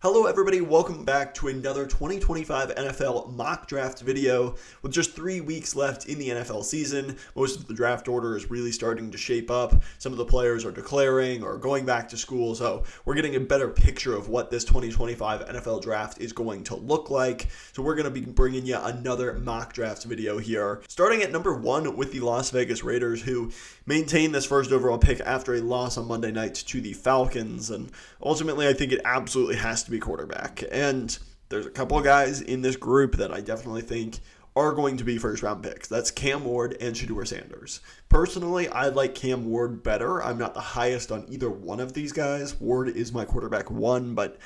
Hello everybody, welcome back to another 2025 NFL mock draft video. With just 3 weeks left in the NFL season, most of the draft order is really starting to shape up. Some of the players are declaring or going back to school, so we're getting a better picture of what this 2025 NFL draft is going to look like. So we're going to be bringing you another mock draft video here. Starting at number 1 with the Las Vegas Raiders, who maintained this first overall pick after a loss on Monday night to the Falcons, and ultimately I think it absolutely has to be quarterback. And there's a couple of guys in this group that I definitely think are going to be first round picks. That's Cam Ward and Sheduer Sanders. Personally, I like Cam Ward better. I'm not the highest on either one of these guys. Ward is my quarterback 1, but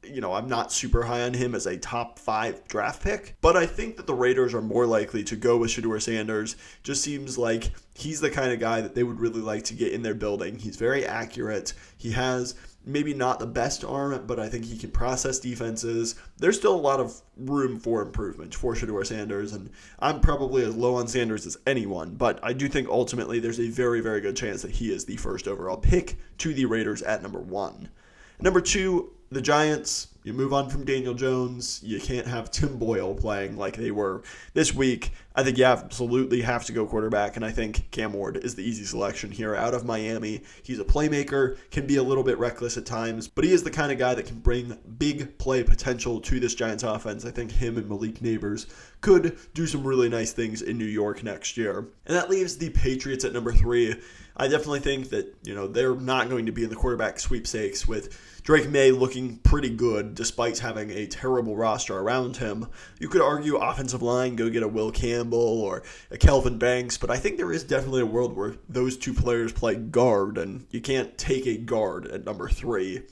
I'm not super high on him as a top 5 draft pick, but I think that the Raiders are more likely to go with Sheduer Sanders. Just seems like he's the kind of guy that they would really like to get in their building. He's very accurate. He has maybe not the best arm, but I think he can process defenses. There's still a lot of room for improvement for Sheduer Sanders, and I'm probably as low on Sanders as anyone, but I do think ultimately there's a very, very good chance that he is the first overall pick to the Raiders at number 1. Number 2, the Giants. You move on from Daniel Jones. You can't have Tim Boyle playing like they were this week. I think you absolutely have to go quarterback, and I think Cam Ward is the easy selection here out of Miami. He's a playmaker, can be a little bit reckless at times, but he is the kind of guy that can bring big play potential to this Giants offense. I think him and Malik Neighbors could do some really nice things in New York next year. And that leaves the Patriots at number 3. I definitely think that, they're not going to be in the quarterback sweepstakes with Drake May looking pretty good despite having a terrible roster around him. You could argue offensive line, go get a Will Campbell or a Kelvin Banks, but I think there is definitely a world where those two players play guard, and you can't take a guard at number 3.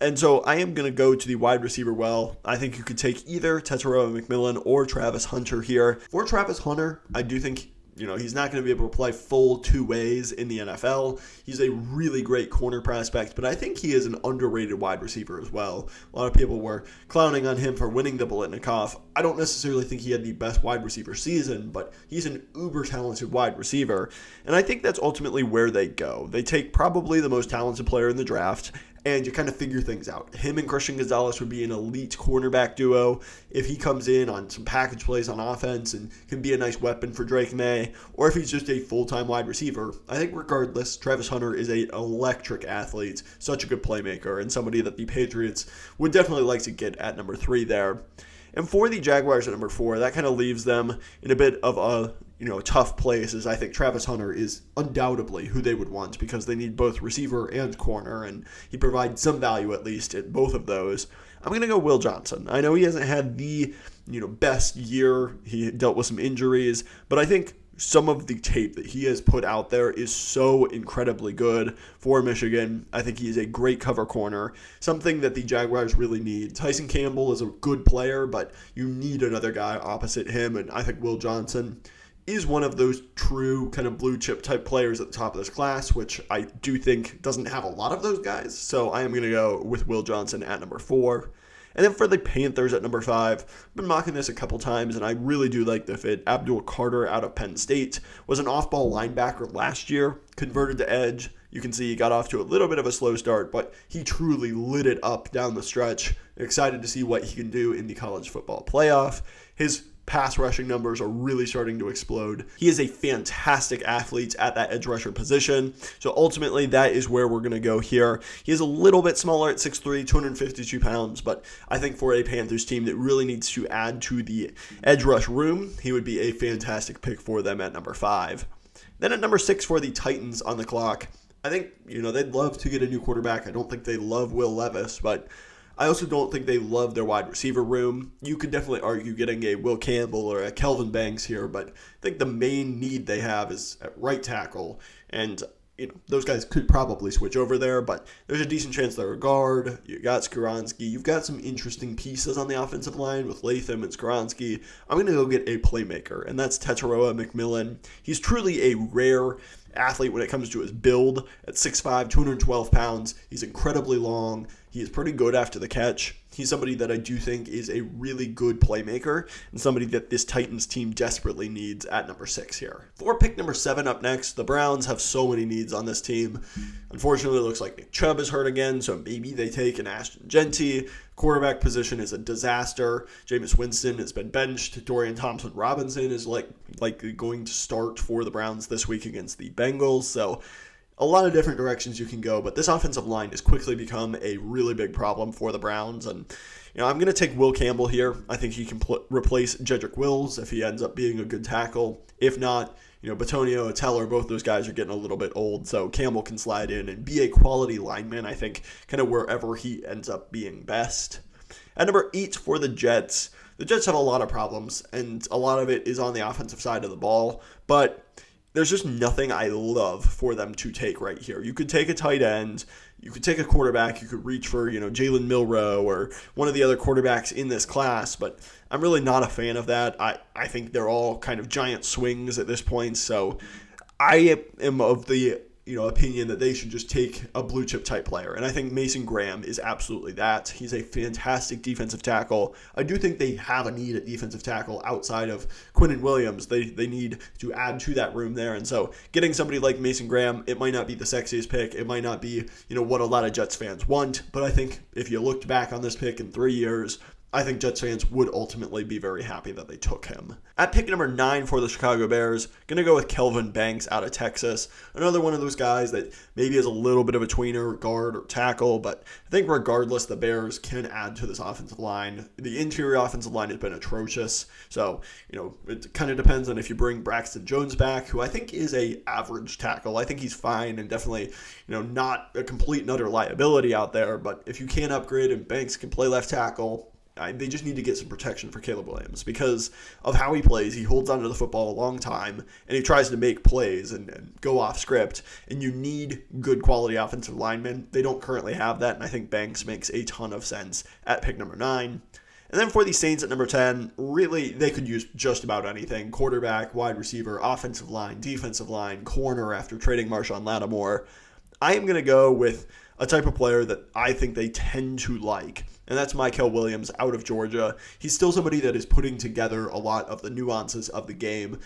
And so I am going to go to the wide receiver well. I think you could take either Tetairoa McMillan or Travis Hunter here. For Travis Hunter, I do think he's not going to be able to play full 2 ways in the NFL. He's a really great corner prospect, but I think he is an underrated wide receiver as well. A lot of people were clowning on him for winning the Biletnikoff. I don't necessarily think he had the best wide receiver season, but he's an uber-talented wide receiver, and I think that's ultimately where they go. They take probably the most talented player in the draft, and you kind of figure things out. Him and Christian Gonzalez would be an elite cornerback duo if he comes in on some package plays on offense and can be a nice weapon for Drake May, or if he's just a full-time wide receiver. I think regardless, Travis Hunter is an electric athlete, such a good playmaker, and somebody that the Patriots would definitely like to get at number 3 there. And for the Jaguars at number 4, that kind of leaves them in a bit of a tough place, as I think Travis Hunter is undoubtedly who they would want because they need both receiver and corner, and he provides some value at least at both of those. I'm going to go Will Johnson. I know he hasn't had the best year. He dealt with some injuries, but I think some of the tape that he has put out there is so incredibly good for Michigan. I think he is a great cover corner, something that the Jaguars really need. Tyson Campbell is a good player, but you need another guy opposite him, and I think Will Johnson is one of those true kind of blue chip type players at the top of this class, which I do think doesn't have a lot of those guys. So I am going to go with Will Johnson at number 4. And then for the Panthers at number 5, I've been mocking this a couple times, and I really do like the fit. Abdul Carter out of Penn State was an off-ball linebacker last year, converted to edge. You can see he got off to a little bit of a slow start, but he truly lit it up down the stretch. Excited to see what he can do in the college football playoff. His pass rushing numbers are really starting to explode. He is a fantastic athlete at that edge rusher position. So ultimately, that is where we're going to go here. He is a little bit smaller at 6'3", 252 pounds, but I think for a Panthers team that really needs to add to the edge rush room, he would be a fantastic pick for them at number 5. Then at number 6 for the Titans on the clock, I think, they'd love to get a new quarterback. I don't think they love Will Levis, but I also don't think they love their wide receiver room. You could definitely argue getting a Will Campbell or a Kelvin Banks here, but I think the main need they have is at right tackle, and those guys could probably switch over there, but there's a decent chance they're a guard. You got Skoronski. You've got some interesting pieces on the offensive line with Latham and Skoronski. I'm going to go get a playmaker, and that's Tetairoa McMillan. He's truly a rare athlete when it comes to his build. At 6'5", 212 pounds, he's incredibly long. he is pretty good after the catch. He's somebody that I do think is a really good playmaker and somebody that this Titans team desperately needs at number 6 here. For pick number 7 up next, the Browns have so many needs on this team. Unfortunately, it looks like Nick Chubb is hurt again, so maybe they take an Ashton Jeanty. Quarterback position is a disaster. Jameis Winston has been benched. Dorian Thompson-Robinson is likely going to start for the Browns this week against the Bengals, so a lot of different directions you can go, but this offensive line has quickly become a really big problem for the Browns. And I'm going to take Will Campbell here. I think he can replace Jedrick Wills if he ends up being a good tackle. If not, Bitonio, Teller, both those guys are getting a little bit old, so Campbell can slide in and be a quality lineman, I think, kind of wherever he ends up being best. At number 8 for the Jets have a lot of problems, and a lot of it is on the offensive side of the ball, but there's just nothing I love for them to take right here. You could take a tight end, you could take a quarterback, you could reach for, Jalen Milroe or one of the other quarterbacks in this class, but I'm really not a fan of that. I think they're all kind of giant swings at this point, so I am of the opinion that they should just take a blue chip type player. And I think Mason Graham is absolutely that. He's a fantastic defensive tackle. I do think they have a need at defensive tackle outside of Quinnen Williams. They need to add to that room there. And so getting somebody like Mason Graham, it might not be the sexiest pick. It might not be, what a lot of Jets fans want. But I think if you looked back on this pick in 3 years, I think Jets fans would ultimately be very happy that they took him. At pick number 9 for the Chicago Bears, going to go with Kelvin Banks out of Texas. Another one of those guys that maybe is a little bit of a tweener, guard or tackle, but I think regardless, the Bears can add to this offensive line. The interior offensive line has been atrocious, so it kind of depends on if you bring Braxton Jones back, who I think is a average tackle. I think he's fine and definitely not a complete and utter liability out there, but if you can upgrade and Banks can play left tackle, they just need to get some protection for Caleb Williams because of how he plays. He holds onto the football a long time, and he tries to make plays and go off script, and you need good quality offensive linemen. They don't currently have that, and I think Banks makes a ton of sense at pick number 9. And then for the Saints at number 10, really, they could use just about anything. Quarterback, wide receiver, offensive line, defensive line, corner after trading Marshawn Lattimore. I am going to go with a type of player that I think they tend to like, and that's Mykel Williams out of Georgia. He's still somebody that is putting together a lot of the nuances of the game,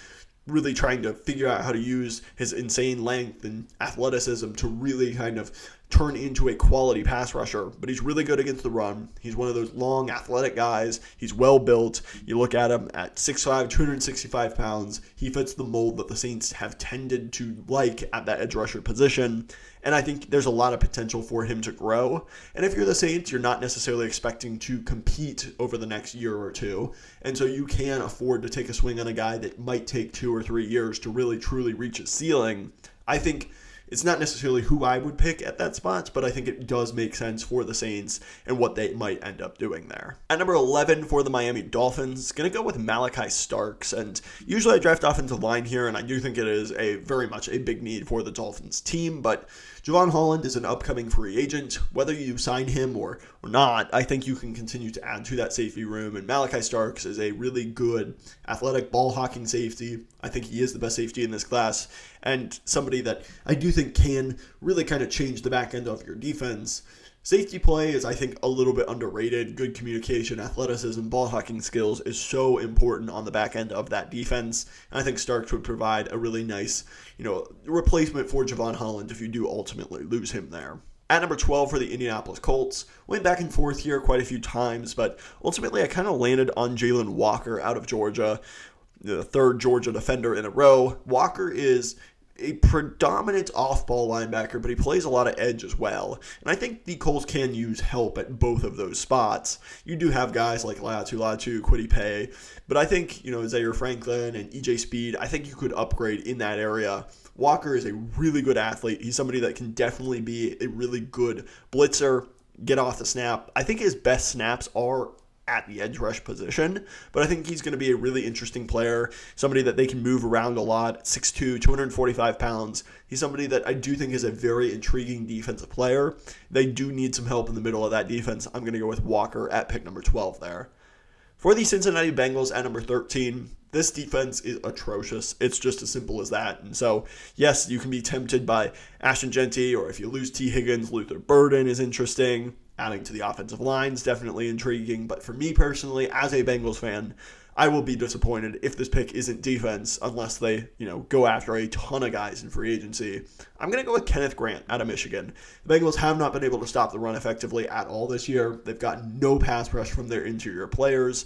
really trying to figure out how to use his insane length and athleticism to really kind of turn into a quality pass rusher. But he's really good against the run. He's one of those long, athletic guys. He's well built. You look at him at 6'5", 265 pounds. He fits the mold that the Saints have tended to like at that edge rusher position. And I think there's a lot of potential for him to grow. And if you're the Saints, you're not necessarily expecting to compete over the next year or two. And so you can afford to take a swing on a guy that might take 2 or 3 years to really, truly reach his ceiling. I think it's not necessarily who I would pick at that spot, but I think it does make sense for the Saints and what they might end up doing there. At number 11 for the Miami Dolphins, going to go with Malachi Starks. And usually I draft offensive line here, and I do think it is very much a big need for the Dolphins team, but Javon Holland is an upcoming free agent. Whether you sign him or not, I think you can continue to add to that safety room, and Malachi Starks is a really good athletic ball-hawking safety. I think he is the best safety in this class, and somebody that I do think can really kind of change the back end of your defense. Safety play is, I think, a little bit underrated. Good communication, athleticism, ball-hawking skills is so important on the back end of that defense. And I think Starks would provide a really nice, replacement for Javon Holland if you do ultimately lose him there. At number 12 for the Indianapolis Colts, went back and forth here quite a few times, but ultimately I kind of landed on Jalen Walker out of Georgia, the third Georgia defender in a row. Walker is a predominant off-ball linebacker, but he plays a lot of edge as well. And I think the Colts can use help at both of those spots. You do have guys like Latu, Kwity Paye, but I think, Zaire Franklin and EJ Speed, I think you could upgrade in that area. Walker is a really good athlete. He's somebody that can definitely be a really good blitzer, get off the snap. I think his best snaps are at the edge rush position, but I think he's going to be a really interesting player, somebody that they can move around a lot, 6'2", 245 pounds. He's somebody that I do think is a very intriguing defensive player. They do need some help in the middle of that defense. I'm going to go with Walker at pick number 12 there. For the Cincinnati Bengals at number 13, this defense is atrocious. It's just as simple as that. And so, yes, you can be tempted by Ashton Jeanty, or if you lose T. Higgins, Luther Burden is interesting. Adding to the offensive line is definitely intriguing, but for me personally, as a Bengals fan, I will be disappointed if this pick isn't defense unless they, go after a ton of guys in free agency. I'm going to go with Kenneth Grant out of Michigan. The Bengals have not been able to stop the run effectively at all this year. They've gotten no pass rush from their interior players.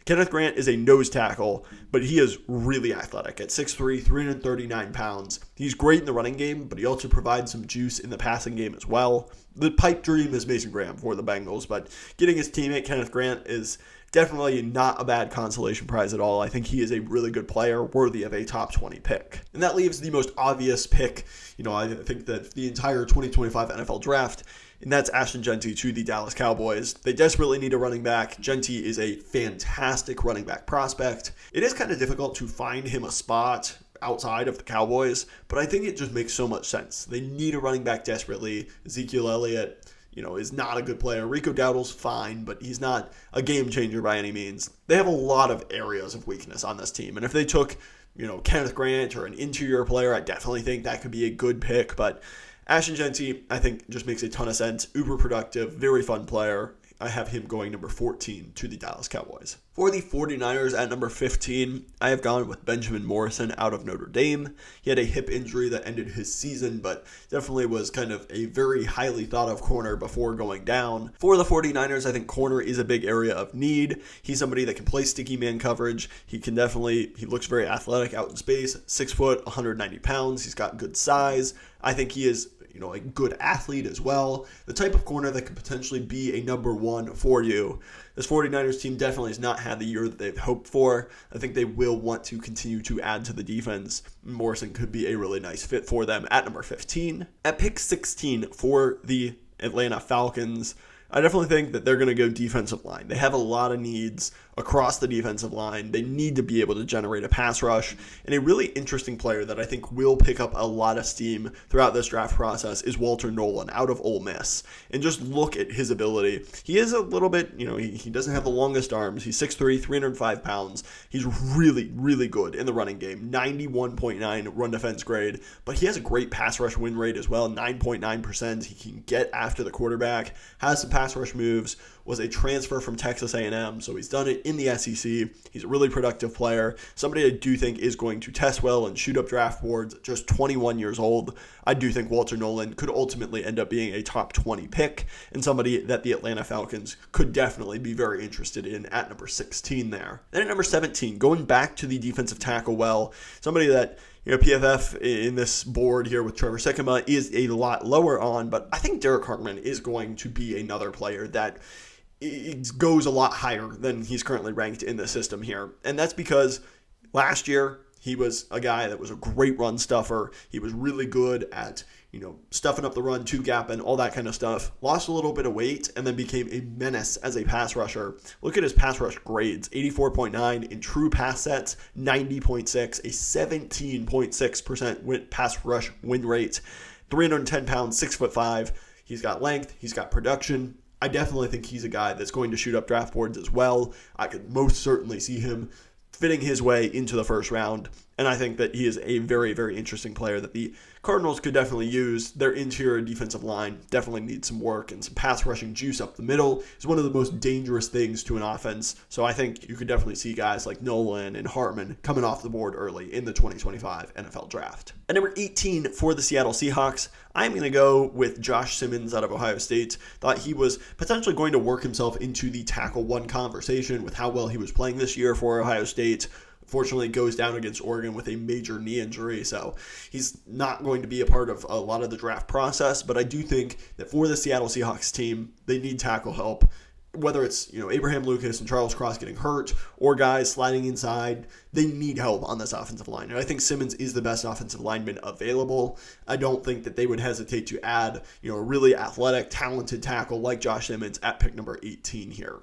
Kenneth Grant is a nose tackle, but he is really athletic. At 6'3", 339 pounds. He's great in the running game, but he also provides some juice in the passing game as well. The pipe dream is Mason Graham for the Bengals, but getting his teammate Kenneth Grant is definitely not a bad consolation prize at all. I think he is a really good player, worthy of a top 20 pick. And that leaves the most obvious pick, I think that the entire 2025 NFL draft, and that's Ashton Jeanty to the Dallas Cowboys. They desperately need a running back. Jeanty is a fantastic running back prospect. It is kind of difficult to find him a spot outside of the Cowboys, but I think it just makes so much sense. They need a running back desperately. Ezekiel Elliott, is not a good player. Rico Dowdle's fine, but he's not a game changer by any means. They have a lot of areas of weakness on this team, and if they took, Kenneth Grant or an interior player, I definitely think that could be a good pick, but Ashton Jeanty, I think, just makes a ton of sense. Uber productive, very fun player. I have him going number 14 to the Dallas Cowboys. For the 49ers at number 15, I have gone with Benjamin Morrison out of Notre Dame. He had a hip injury that ended his season, but definitely was kind of a very highly thought of corner before going down. For the 49ers, I think corner is a big area of need. He's somebody that can play sticky man coverage. He looks very athletic out in space, 6 foot, 190 pounds. He's got good size. I think he is a good athlete as well. The type of corner that could potentially be a number one for you. This 49ers team definitely has not had the year that they've hoped for. I think they will want to continue to add to the defense. Morrison could be a really nice fit for them at number 15. At pick 16 for the Atlanta Falcons, I definitely think that they're going to go defensive line. They have a lot of needs across the defensive line. They need to be able to generate a pass rush. And a really interesting player that I think will pick up a lot of steam throughout this draft process is Walter Nolan out of Ole Miss. And just look at his ability. He is a little bit, he doesn't have the longest arms. He's 6'3", 305 pounds. He's really, really good in the running game. 91.9 run defense grade. But he has a great pass rush win rate as well, 9.9%. He can get after the quarterback, has some pass rush moves, was a transfer from Texas A&M, so he's done it in the SEC. He's a really productive player, somebody I do think is going to test well and shoot up draft boards, just 21 years old. I do think Walter Nolan could ultimately end up being a top 20 pick and somebody that the Atlanta Falcons could definitely be very interested in at number 16 there. Then at number 17, going back to the defensive tackle somebody that PFF in this board here with Trevor Sikkema is a lot lower on, but I think Derek Hartman is going to be another player that it goes a lot higher than he's currently ranked in the system here. And that's because last year he was a guy that was a great run stuffer. He was really good at, stuffing up the run, two-gapping, all that kind of stuff. Lost a little bit of weight and then became a menace as a pass rusher. Look at his pass rush grades. 84.9 in true pass sets, 90.6, a 17.6% pass rush win rate, 310 pounds, 6'5". He's got length. He's got production. I definitely think he's a guy that's going to shoot up draft boards as well. I could most certainly see him fitting his way into the first round. And I think that he is a very, very interesting player that the Cardinals could definitely use. Their interior defensive line definitely needs some work, and some pass rushing juice up the middle is one of the most dangerous things to an offense. So I think you could definitely see guys like Nolan and Hartman coming off the board early in the 2025 NFL Draft. At number 18 for the Seattle Seahawks, I'm going to go with Josh Simmons out of Ohio State. Thought he was potentially going to work himself into the tackle one conversation with how well he was playing this year for Ohio State. Fortunately, goes down against Oregon with a major knee injury, so he's not going to be a part of a lot of the draft process. But I do think that for the Seattle Seahawks team, they need tackle help. Whether it's Abraham Lucas and Charles Cross getting hurt or guys sliding inside, they need help on this offensive line. And I think Simmons is the best offensive lineman available. I don't think that they would hesitate to add a really athletic, talented tackle like Josh Simmons at pick number 18 here.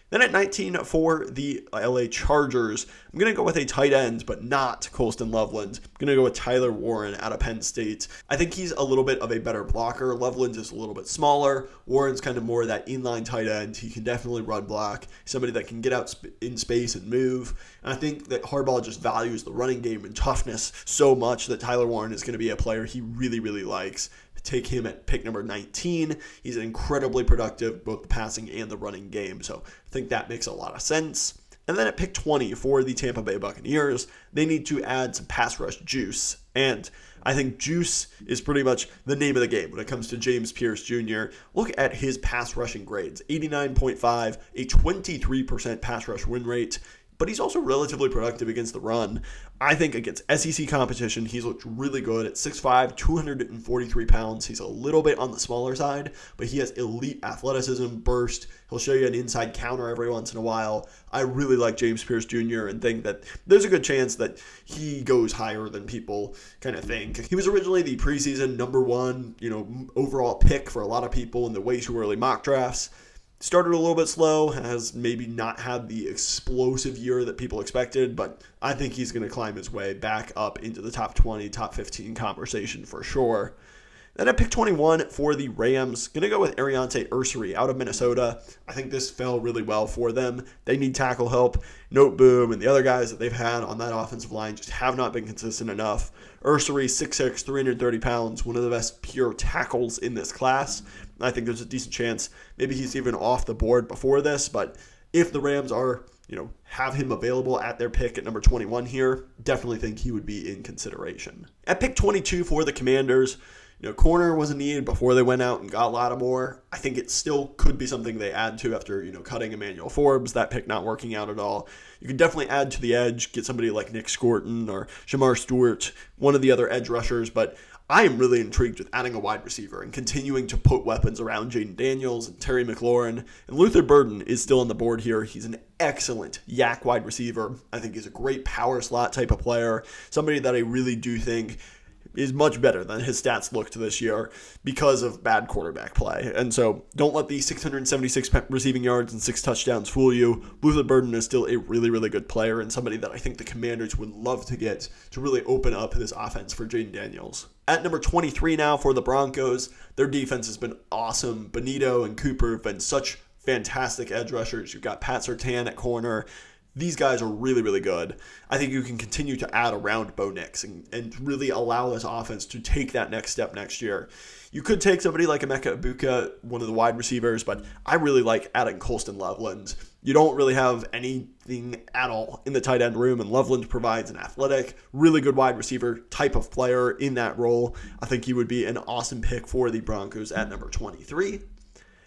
Then at 19 for the LA Chargers, I'm going to go with a tight end, but not Colston Loveland. I'm going to go with Tyler Warren out of Penn State. I think he's a little bit of a better blocker. Loveland is a little bit smaller. Warren's kind of more of that inline tight end. He can definitely run block, somebody that can get out in space and move. And I think that Harbaugh just values the running game and toughness so much that Tyler Warren is going to be a player he really, really likes. take him at pick number 19. He's incredibly productive, both the passing and the running game, so I think that makes a lot of sense. And then at pick 20 for the Tampa Bay Buccaneers, they need to add some pass rush juice. And I think juice is pretty much the name of the game when it comes to James Pierce Jr. Look at his pass rushing grades, 89.5, a 23% pass rush win rate. But he's also relatively productive against the run. I think against SEC competition, he's looked really good at 6'5", 243 pounds. He's a little bit on the smaller side, but he has elite athleticism, burst. He'll show you an inside counter every once in a while. I really like James Pierce Jr. and think that there's a good chance that he goes higher than people kind of think. He was originally the preseason number one, overall pick for a lot of people in the way too early mock drafts. Started a little bit slow, has maybe not had the explosive year that people expected, but I think he's going to climb his way back up into the top 20, top 15 conversation for sure. Then at pick 21 for the Rams, going to go with Ariante Ursery out of Minnesota. I think this fell really well for them. They need tackle help. Noteboom and the other guys that they've had on that offensive line just have not been consistent enough. Ursery, 6'6", 330 pounds, one of the best pure tackles in this class. I think there's a decent chance maybe he's even off the board before this, but if the Rams are, have him available at their pick at number 21 here, definitely think he would be in consideration. At pick 22 for the Commanders, corner was a need before they went out and got Lattimore. I think it still could be something they add to after, cutting Emmanuel Forbes, that pick not working out at all. You could definitely add to the edge, get somebody like Nick Scorton or Shamar Stewart, one of the other edge rushers, but I am really intrigued with adding a wide receiver and continuing to put weapons around Jaden Daniels and Terry McLaurin. And Luther Burden is still on the board here. He's an excellent yak wide receiver. I think he's a great power slot type of player, somebody that I really do think is much better than his stats looked this year because of bad quarterback play. And so don't let the 676 receiving yards and 6 touchdowns fool you. Luther Burden is still a really, really good player and somebody that I think the Commanders would love to get to really open up this offense for Jaden Daniels. At number 23 now for the Broncos, their defense has been awesome. Benito and Cooper have been such fantastic edge rushers. You've got Pat Surtain at corner. These guys are really, really good. I think you can continue to add around Bo Nix and really allow this offense to take that next step next year. You could take somebody like Emeka Ibuka, one of the wide receivers, but I really like adding Colston Loveland. You don't really have anything at all in the tight end room, and Loveland provides an athletic, really good wide receiver type of player in that role. I think he would be an awesome pick for the Broncos at number 23.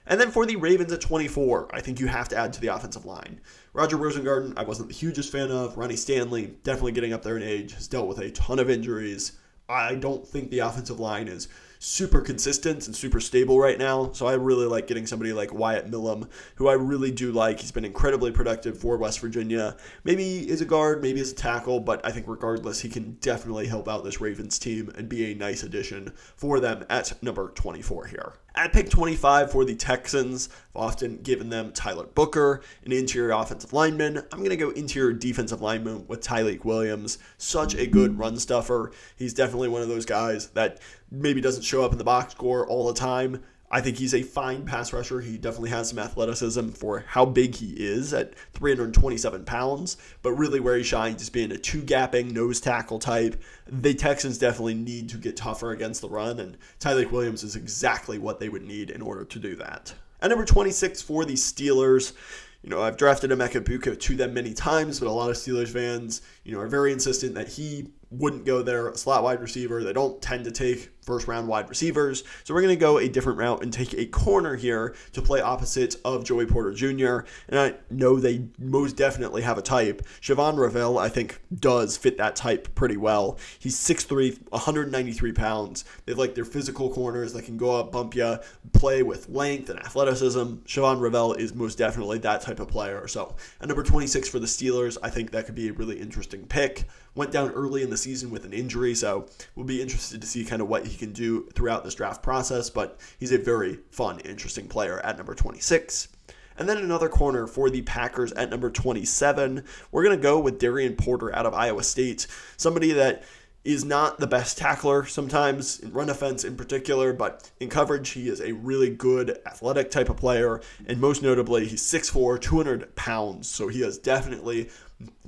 And then for the Ravens at 24, I think you have to add to the offensive line. Roger Rosengarten, I wasn't the hugest fan of. Ronnie Stanley, definitely getting up there in age, has dealt with a ton of injuries. I don't think the offensive line is super consistent and super stable right now, so I really like getting somebody like Wyatt Millam, who I really do like. He's been incredibly productive for West Virginia. Maybe as a guard, maybe as a tackle, but I think regardless, he can definitely help out this Ravens team and be a nice addition for them at number 24 here. At pick 25 for the Texans, I've often given them Tyler Booker, an interior offensive lineman. I'm going to go interior defensive lineman with Tyleik Williams. Such a good run stuffer. He's definitely one of those guys that maybe doesn't show up in the box score all the time. I think he's a fine pass rusher. He definitely has some athleticism for how big he is at 327 pounds, but really where he shines is being a two-gapping nose tackle type. The Texans definitely need to get tougher against the run, and Tyleik Williams is exactly what they would need in order to do that. At number 26 for the Steelers, I've drafted Emeka Ibuka to them many times, but a lot of Steelers fans, are very insistent that he wouldn't go there, a slot wide receiver. They don't tend to take first-round wide receivers. So we're going to go a different route and take a corner here to play opposite of Joey Porter Jr. And I know they most definitely have a type. Siobhan Ravel, I think, does fit that type pretty well. He's 6'3", 193 pounds. They like their physical corners that can go up, bump you, play with length and athleticism. Siobhan Ravel is most definitely that type of player. So at number 26 for the Steelers, I think that could be a really interesting pick. Went down early in the season with an injury, so we'll be interested to see kind of what he can do throughout this draft process, but he's a very fun, interesting player at number 26. And then another corner for the Packers at number 27. We're going to go with Darian Porter out of Iowa State, somebody that is not the best tackler sometimes, in run offense in particular, but in coverage, he is a really good athletic type of player, and most notably, he's 6'4", 200 pounds, so he is definitely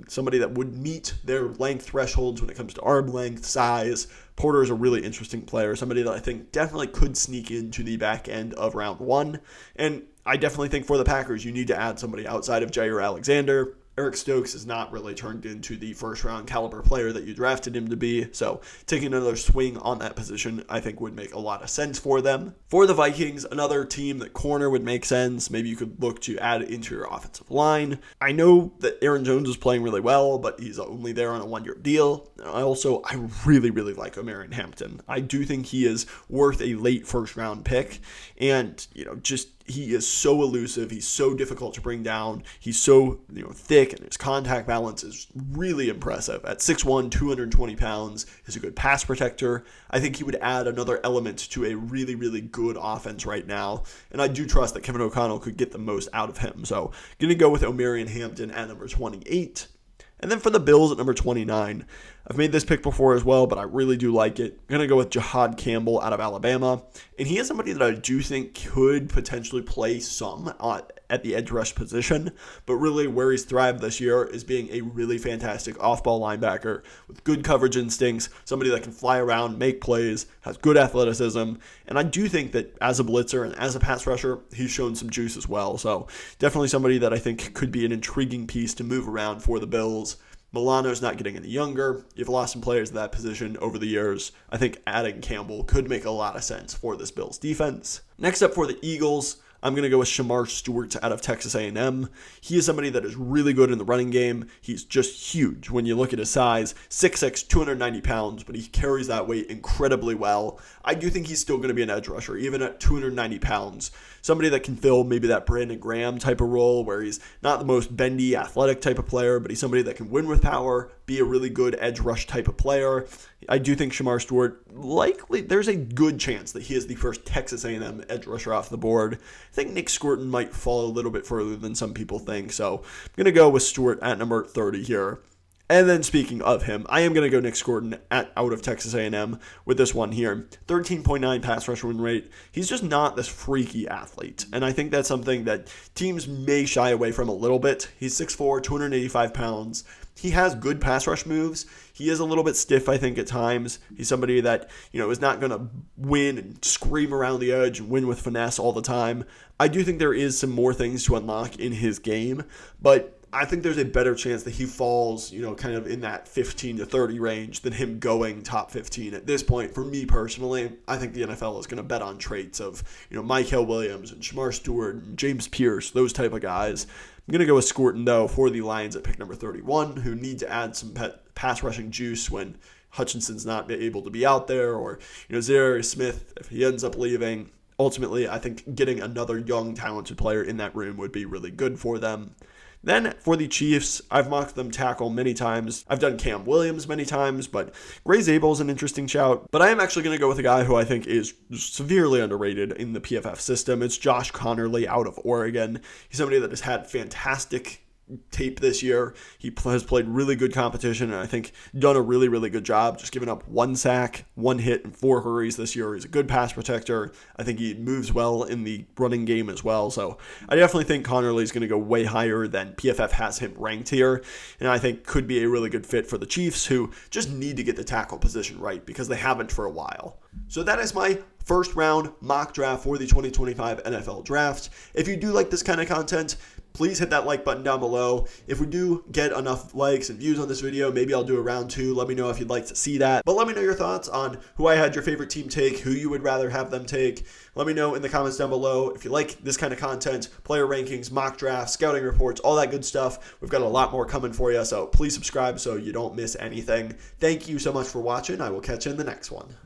somebody that would meet their length thresholds when it comes to arm length, size, Porter is a really interesting player, somebody that I think definitely could sneak into the back end of round 1. And I definitely think for the Packers, you need to add somebody outside of Jair Alexander. Eric Stokes has not really turned into the first-round caliber player that you drafted him to be, so taking another swing on that position I think would make a lot of sense for them. For the Vikings, another team that corner would make sense. Maybe you could look to add into your offensive line. I know that Aaron Jones is playing really well, but he's only there on a one-year deal. I really, really like Omarion Hampton. I do think he is worth a late first-round pick, and he is so elusive. He's so difficult to bring down. He's so thick, and his contact balance is really impressive. At 6'1", 220 pounds, he's a good pass protector. I think he would add another element to a really, really good offense right now. And I do trust that Kevin O'Connell could get the most out of him. So going to go with Omarion Hampton at number 28. And then for the Bills at number 29, I've made this pick before as well, but I really do like it. I'm going to go with Jahad Campbell out of Alabama. And he is somebody that I do think could potentially play some at the edge rush position, but really where he's thrived this year is being a really fantastic off-ball linebacker with good coverage instincts, somebody that can fly around, make plays, has good athleticism. And I do think that as a blitzer and as a pass rusher, he's shown some juice as well. So definitely somebody that I think could be an intriguing piece to move around for the Bills. Milano's not getting any younger. You've lost some players at that position over the years. I think adding Campbell could make a lot of sense for this Bills defense. Next up for the Eagles, I'm going to go with Shamar Stewart out of Texas A&M. He is somebody that is really good in the running game. He's just huge when you look at his size, 6'6", 290 pounds, but he carries that weight incredibly well. I do think he's still going to be an edge rusher, even at 290 pounds. Somebody that can fill maybe that Brandon Graham type of role where he's not the most bendy, athletic type of player, but he's somebody that can win with power, be a really good edge rush type of player. I do think Shamar Stewart, there's a good chance that he is the first Texas A&M edge rusher off the board. I think Nick Squirton might fall a little bit further than some people think, so I'm going to go with Stewart at number 30 here. And then speaking of him, I am going to go Nick Squirton out of Texas A&M with this one here. 13.9 pass rush win rate. He's just not this freaky athlete. And I think that's something that teams may shy away from a little bit. He's 6'4", 285 pounds. He has good pass rush moves. He is a little bit stiff, I think, at times. He's somebody that, is not going to win and scream around the edge and win with finesse all the time. I do think there is some more things to unlock in his game, but I think there's a better chance that he falls, kind of in that 15 to 30 range than him going top 15 at this point. For me personally, I think the NFL is going to bet on traits of, Mykel Williams and Shamar Stewart and James Pierce, those type of guys. I'm going to go with Squirton, though, for the Lions at pick number 31, who need to add some pass rushing juice when Hutchinson's not able to be out there, or, Zaire Smith, if he ends up leaving. Ultimately, I think getting another young, talented player in that room would be really good for them. Then for the Chiefs, I've mocked them tackle many times. I've done Cam Williams many times, but Gray Zabel is an interesting shout. But I am actually going to go with a guy who I think is severely underrated in the PFF system. It's Josh Connerly out of Oregon. He's somebody that has had fantastic tape this year. He has played really good competition and I think done a really, really good job, just giving up 1 sack, 1 hit, and 4 hurries this year. He's a good pass protector. I think he moves well in the running game as well. So I definitely think Connerly is going to go way higher than PFF has him ranked here, and I think could be a really good fit for the Chiefs, who just need to get the tackle position right because they haven't for a while. So that is my first round mock draft for the 2025 NFL Draft. If you do like this kind of content, please hit that like button down below. If we do get enough likes and views on this video, maybe I'll do a round 2. Let me know if you'd like to see that. But let me know your thoughts on who I had your favorite team take, who you would rather have them take. Let me know in the comments down below if you like this kind of content, player rankings, mock drafts, scouting reports, all that good stuff. We've got a lot more coming for you, so please subscribe so you don't miss anything. Thank you so much for watching. I will catch you in the next one.